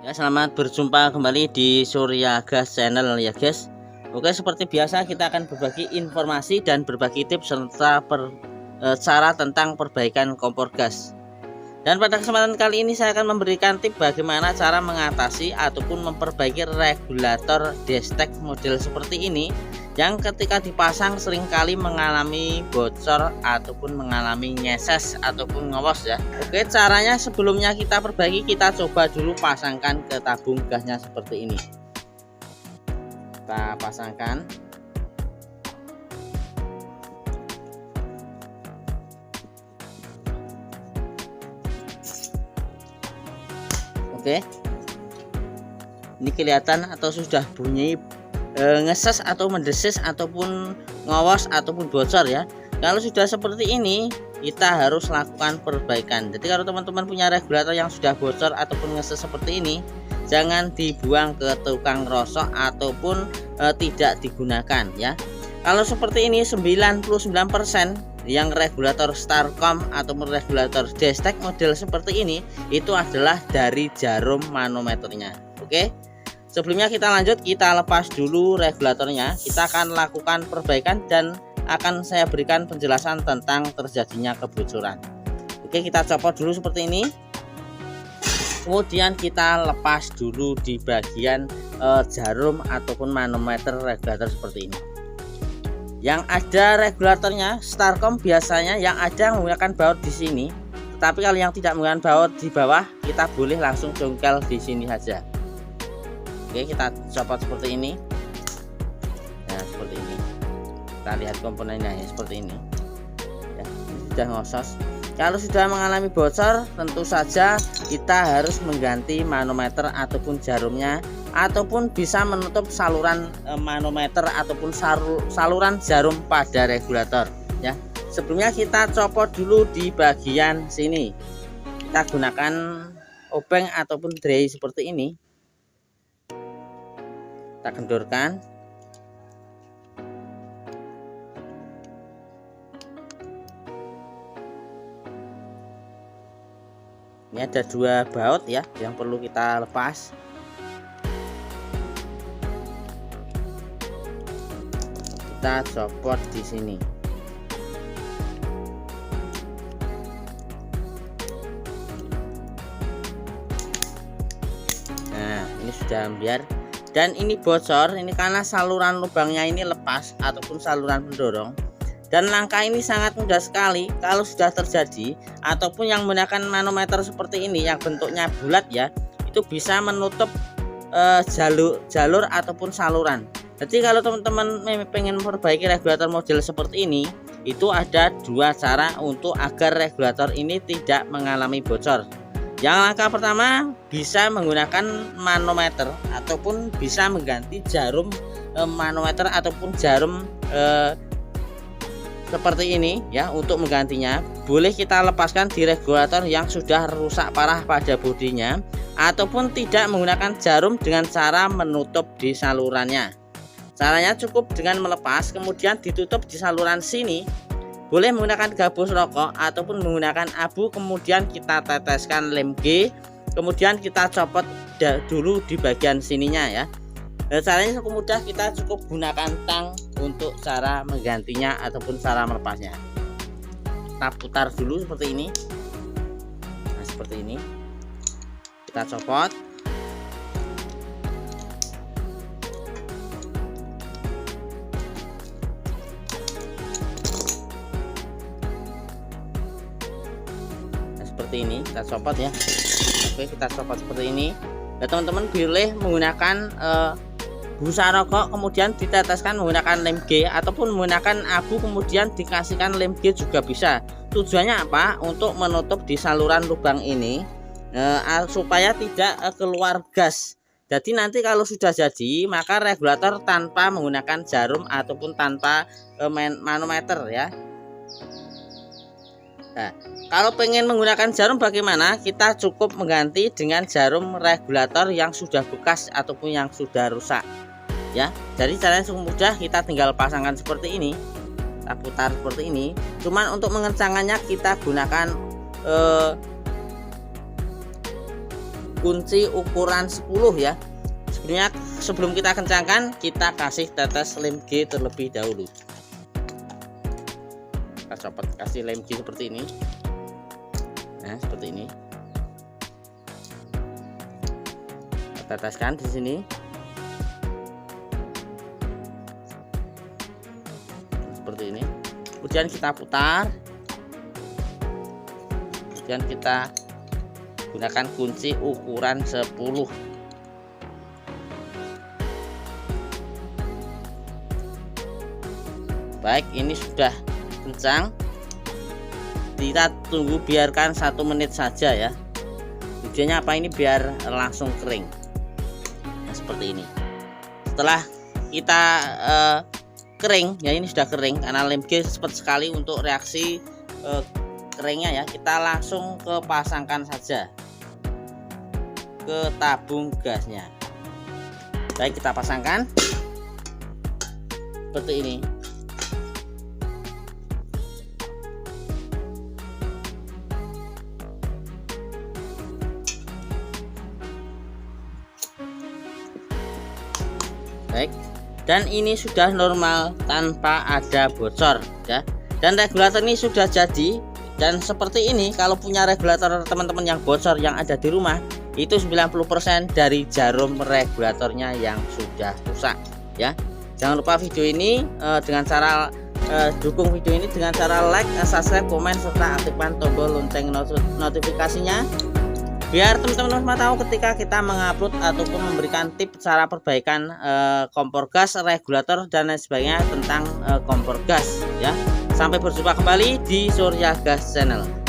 Ya, selamat berjumpa kembali di Surya Gas Channel ya guys. Oke, seperti biasa kita akan berbagi informasi dan berbagi tips serta cara tentang perbaikan kompor gas. Dan pada kesempatan kali ini saya akan memberikan tips bagaimana cara mengatasi ataupun memperbaiki regulator destek model seperti ini yang ketika dipasang seringkali mengalami bocor ataupun mengalami nyeses ataupun ngewos ya. Oke, caranya sebelumnya kita perbaiki, kita coba dulu pasangkan ke tabung gasnya seperti ini. Kita pasangkan. Oke, ini kelihatan atau sudah bunyi ngeses atau mendesis ataupun ngawos ataupun bocor ya. Kalau sudah seperti ini kita harus lakukan perbaikan. Jadi kalau teman-teman punya regulator yang sudah bocor ataupun ngeses seperti ini, jangan dibuang ke tukang rosok ataupun tidak digunakan ya. Kalau seperti ini 99% yang regulator Starcom ataupun regulator destek model seperti ini itu adalah dari jarum manometernya. Oke, sebelumnya kita lanjut, kita lepas dulu regulatornya. Kita akan lakukan perbaikan dan akan saya berikan penjelasan tentang terjadinya kebocoran. Oke, kita copot dulu seperti ini, kemudian kita lepas dulu di bagian jarum ataupun manometer regulator seperti ini. Yang ada regulatornya Starcom biasanya yang ada menggunakan baut di sini, tetapi kalau yang tidak menggunakan baut di bawah, kita boleh langsung congkel di sini saja. Oke, kita copot seperti ini. Nah, seperti ini. Kita lihat komponennya ya, seperti ini. Ya, sudah ngosos. Kalau sudah mengalami bocor, tentu saja kita harus mengganti manometer ataupun jarumnya, ataupun bisa menutup saluran manometer ataupun saluran jarum pada regulator ya. Sebelumnya kita copot dulu di bagian sini. Kita gunakan obeng ataupun dray seperti ini. Kita kendorkan. Ini ada dua baut ya yang perlu kita lepas. Kita copot di sini. Nah, ini sudah ambiar dan ini bocor. Ini karena saluran lubangnya ini lepas ataupun saluran pendorong. Dan langkah ini sangat mudah sekali kalau sudah terjadi ataupun yang menggunakan manometer seperti ini yang bentuknya bulat ya, itu bisa menutup jalur ataupun saluran. Jadi kalau teman-teman pengen memperbaiki regulator model seperti ini, itu ada dua cara untuk agar regulator ini tidak mengalami bocor. Yang langkah pertama bisa menggunakan manometer ataupun bisa mengganti jarum manometer ataupun jarum seperti ini ya. Untuk menggantinya boleh kita lepaskan di regulator yang sudah rusak parah pada bodinya, ataupun tidak menggunakan jarum dengan cara menutup di salurannya. Caranya cukup dengan melepas kemudian ditutup di saluran sini. Boleh menggunakan gabus rokok ataupun menggunakan abu, kemudian kita teteskan lem G, kemudian kita copot dulu di bagian sininya ya. Dan caranya cukup mudah, kita cukup gunakan tang untuk cara menggantinya ataupun cara melepasnya. Kita putar dulu seperti ini. Nah, seperti ini. Kita copot. Nah, seperti ini, kita copot ya. Oke, kita copot seperti ini. Nah, teman-teman boleh menggunakan busa rokok kemudian diteteskan menggunakan lem G, ataupun menggunakan abu kemudian dikasihkan lem G juga bisa. Tujuannya apa? Untuk menutup di saluran lubang ini supaya tidak keluar gas. Jadi nanti kalau sudah jadi, maka regulator tanpa menggunakan jarum ataupun tanpa manometer ya. Nah, kalau pengen menggunakan jarum bagaimana? Kita cukup mengganti dengan jarum regulator yang sudah bekas ataupun yang sudah rusak ya. Jadi caranya cukup mudah, kita tinggal pasangkan seperti ini, kita putar seperti ini. Cuman untuk mengencangkannya kita gunakan kunci ukuran 10 ya. Sebelum kita kencangkan, kita kasih tetes lem G terlebih dahulu. Kita copot, kasih lem G seperti ini. Nah, seperti ini. Kita teteskan di sini. Seperti ini. Kemudian kita putar. Kemudian kita gunakan kunci ukuran 10. Baik, ini sudah kencang. Kita tunggu, biarkan 1 menit saja ya. Tujuannya apa? Ini biar langsung kering. Nah, seperti ini. Setelah kita kering, ya ini sudah kering karena lem G cepat sekali untuk reaksi keringnya ya. Kita langsung ke pasangkan saja ke tabung gasnya. Baik, kita pasangkan seperti ini. Baik, dan ini sudah normal tanpa ada bocor ya. Dan regulator ini sudah jadi. Dan seperti ini, kalau punya regulator teman-teman yang bocor yang ada di rumah, itu 90% dari jarum regulatornya yang sudah rusak ya. Jangan lupa video ini dengan cara dukung video ini dengan cara like, subscribe, komen, serta aktifkan tombol lonceng notifikasinya, biar teman-teman tahu ketika kita mengupload ataupun memberikan tips cara perbaikan kompor gas, regulator dan lain sebagainya tentang kompor gas ya. Sampai berjumpa kembali di Surya Gas Channel.